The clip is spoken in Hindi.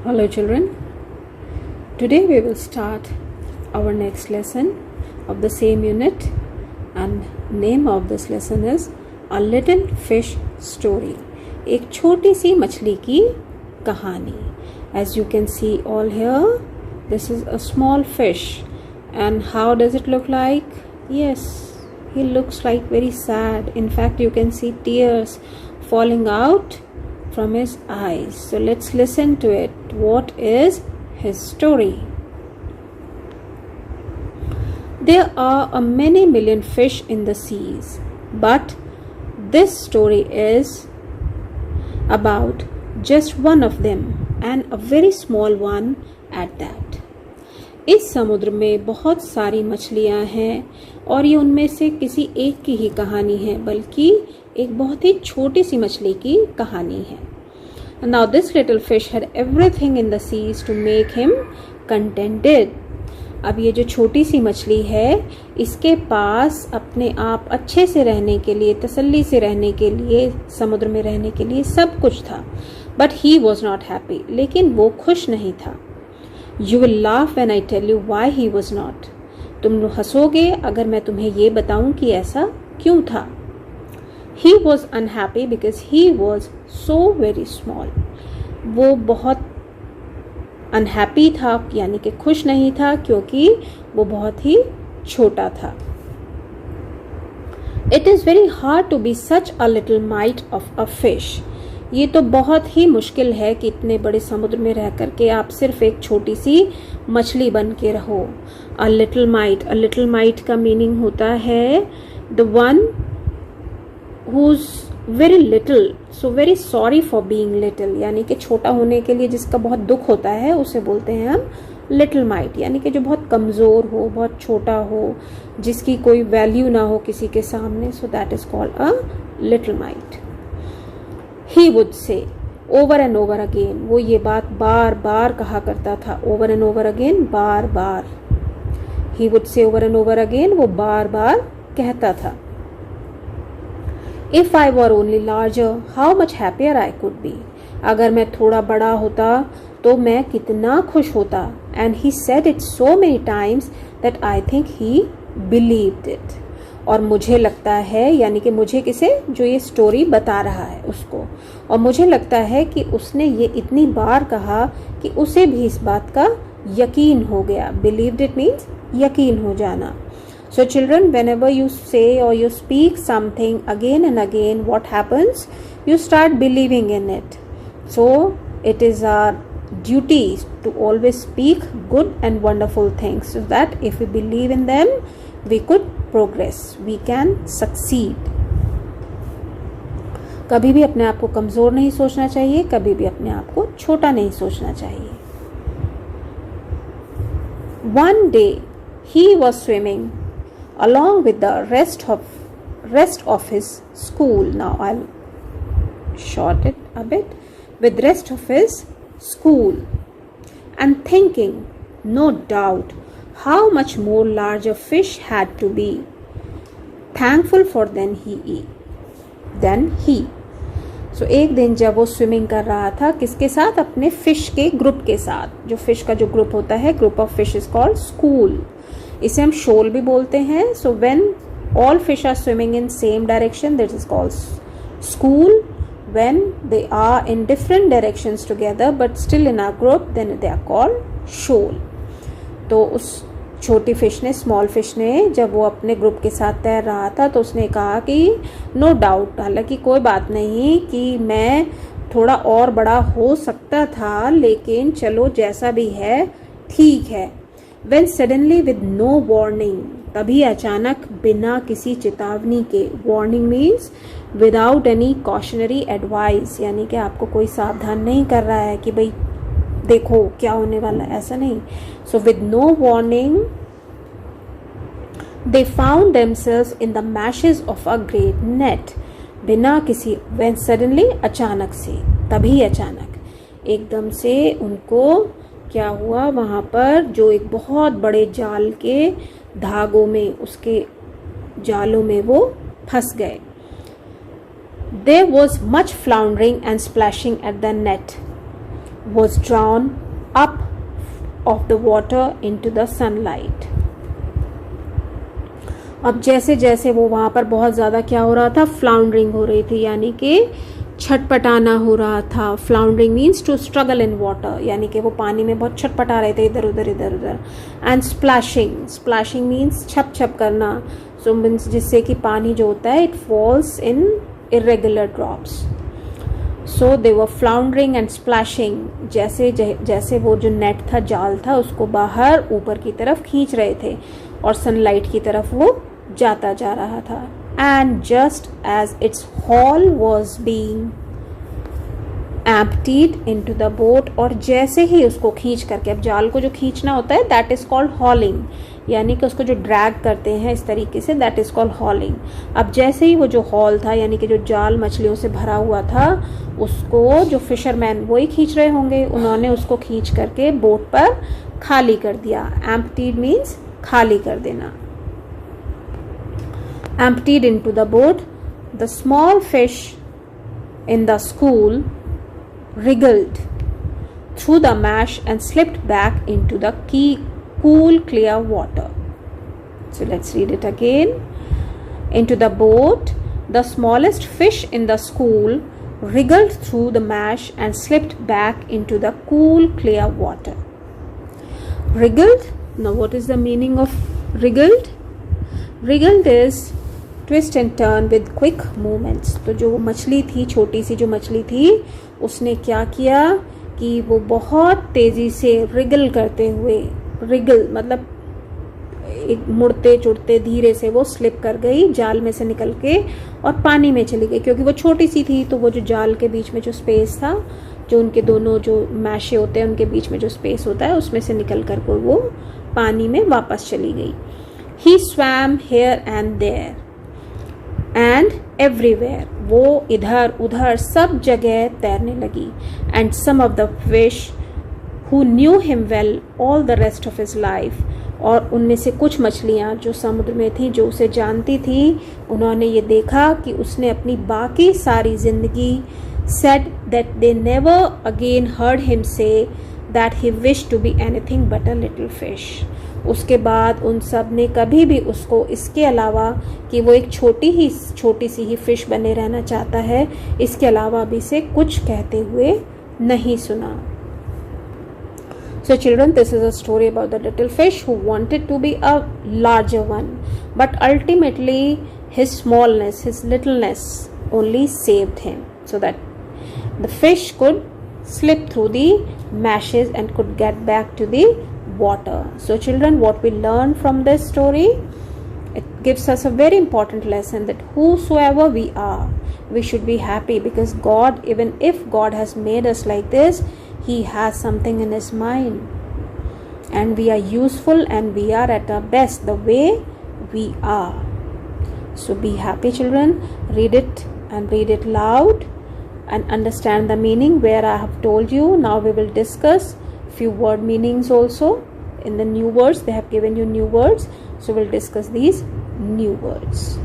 Hello children, today we will start our next lesson of the same unit and name of this lesson is A Little Fish Story. एक छोटी सी मछली की कहानी. As you can see all here, this is a small fish and how does it look like? Yes, he looks like very sad. In fact, you can see tears falling out from his eyes. So let's listen to it. What is his story? There are a many million fish in the seas, but this story is about just one of them and a very small one at that. इस समुद्र में बहुत सारी मछलियां हैं और ये उनमें से किसी एक की ही कहानी है, बल्कि एक बहुत ही छोटी सी मछली की कहानी है. Now this little fish had everything in the seas to make him contented. अब ये जो छोटी सी मछली है, इसके पास अपने आप अच्छे से रहने के लिए, तसल्ली से रहने के लिए, समुद्र में रहने के लिए सब कुछ था. But he was not happy. लेकिन वो खुश नहीं था. You will laugh when I tell you why he was not. तुम हंसोगे अगर मैं तुम्हें ये बताऊं कि ऐसा क्यों था. He was unhappy because he was so very small. वो बहुत unhappy था, यानी कि खुश नहीं था, क्योंकि वो बहुत ही छोटा था. It is very hard to be such a little mite of a fish. ये तो बहुत ही मुश्किल है कि इतने बड़े समुद्र में रह करके आप सिर्फ एक छोटी सी मछली बन के रहो. A little mite का मीनिंग होता है the one who's very little, so very sorry for being little, यानी कि छोटा होने के लिए जिसका बहुत दुख होता है उसे बोलते हैं हम लिटिल माइट, यानी कि जो बहुत कमज़ोर हो, बहुत छोटा हो, जिसकी कोई वैल्यू ना हो किसी के सामने. So that is called a little might. He would say over and over again, वो ये बात बार बार कहा करता था. Over and over again, bar bar. He would say over and over again, वो बार बार कहता था. If I were only larger, how much happier I could be. अगर मैं थोड़ा बड़ा होता तो मैं कितना खुश होता. And he said it so many times that I think he believed it. और मुझे लगता है, यानी कि मुझे किसे, जो ये स्टोरी बता रहा है उसको, और मुझे लगता है कि उसने ये इतनी बार कहा कि उसे भी इस बात का यकीन हो गया. Believed it means यकीन हो जाना. So children, whenever you say or you speak something again and again, what happens? You start believing in it. So it is our duty to always speak good and wonderful things, so that if we believe in them, we could progress, we can succeed. कभी भी अपने आप को कमज़ोर नहीं सोचना चाहिए, कभी भी अपने आप को छोटा नहीं सोचना चाहिए. One day he was swimming along with the rest of his school. Now I'll short it a bit. With rest of his school, and thinking, no doubt, how much more larger fish had to be thankful for than he. So एक दिन जब वो स्विमिंग कर रहा था, किसके साथ? अपने फिश के ग्रुप के साथ. जो फिश का जो ग्रुप होता है, group of fish is called school. इसे हम शोल भी बोलते हैं. So when all fish are swimming in same direction, that is called school. When they are in different directions together but still in a group, then they are called shoal. तो उस छोटी फिश ने, स्मॉल फिश ने, जब वो अपने ग्रुप के साथ तैर रहा था तो उसने कहा कि नो डाउट, हालांकि कोई बात नहीं कि मैं थोड़ा और बड़ा हो सकता था, लेकिन चलो जैसा भी है ठीक है. When suddenly with no warning, तभी अचानक बिना किसी चेतावनी के. Warning means without any cautionary advice, यानी कि आपको कोई सावधान नहीं कर रहा है कि भाई देखो क्या होने वाला है, ऐसा नहीं. So with no warning, they found themselves in the meshes of a great net. बिना किसी, when suddenly, अचानक से, तभी अचानक, एकदम से उनको क्या हुआ, वहाँ पर जो एक बहुत बड़े जाल के धागों में, उसके जालों में वो फंस गए. There was much floundering and splashing at the net. was drawn up of the water into the sunlight. अब जैसे जैसे वो वहाँ पर बहुत ज़्यादा क्या हो रहा था, फ्लाउंडरिंग हो रही थी, यानी कि छटपटाना हो रहा था. Floundering means to struggle in water, यानी कि वो पानी में बहुत छटपटा रहे थे इधर उधर इधर उधर. एंड स्प्लैशिंग, स्प्लैशिंग मीन्स छप छप करना. सो मीन्स जिससे कि पानी जो होता है it falls in irregular drops. So they were floundering and splashing. जैसे जैसे वो जो नेट था, जाल था, उसको बाहर ऊपर की तरफ खींच रहे थे और सनलाइट की तरफ वो जाता जा रहा था. And just as its hull was being emptied into the boat, और जैसे ही उसको खींच करके, अब जाल को जो खींचना होता है that is called hauling, यानी कि उसको जो ड्रैग करते हैं इस तरीके से, that is called hauling. अब जैसे ही वो जो हॉल था, यानी कि जो जाल मछलियों से भरा हुआ था, उसको जो फिशरमैन वही खींच रहे होंगे, उन्होंने उसको खींच करके बोट पर खाली कर दिया. Emptied means खाली कर देना. Emptied into the boat, the small fish in the school wriggled through the mesh and slipped back into the cool, clear water. So let's read it again. Into the boat, the smallest fish in the school wriggled through the mesh and slipped back into the cool, clear water. Wriggled. Now, what is the meaning of wriggled? Wriggled is twist and turn with quick movements. तो जो मछली थी, छोटी सी जो मछली थी, उसने क्या किया कि वो बहुत तेज़ी से रिगल करते हुए, रिगल मतलब एक मुड़ते चुड़ते धीरे से वो स्लिप कर गई, जाल में से निकल के और पानी में चली गई. क्योंकि वो छोटी सी थी तो वो जो जाल के बीच में जो स्पेस था, जो उनके दोनों जो मैशे होते हैं उनके बीच में जो स्पेस होता है, उसमें से निकल कर वो पानी में वापस चली गई. He swam here and there and everywhere. वो इधर उधर सब जगह तैरने लगी. And some of the fish who knew him well all the rest of his life. और उनमें से कुछ मछलियाँ जो समुद्र में थी, जो उसे जानती थी, उन्होंने ये देखा कि उसने अपनी बाकी सारी जिंदगी said that they never again heard him say that he wished to be anything but a little fish. उसके बाद उन सब ने कभी भी उसको इसके अलावा कि वो एक छोटी सी ही फिश बने रहना चाहता है, इसके अलावा भी से कुछ कहते हुए नहीं सुना. So children, this is a story about the little fish who wanted to be a larger one, but ultimately his smallness, his littleness only saved him, so that the fish could slip through the meshes and could get back to the water. So children, what we learn from this story, it gives us a very important lesson that whosoever we are, we should be happy, because God, even if God has made us like this, He has something in His mind, and we are useful and we are at our best the way we are. So be happy children, read it and read it loud and understand the meaning where I have told you. Now we will discuss few word meanings also. In the new words, they have given you new words, so we'll discuss these new words.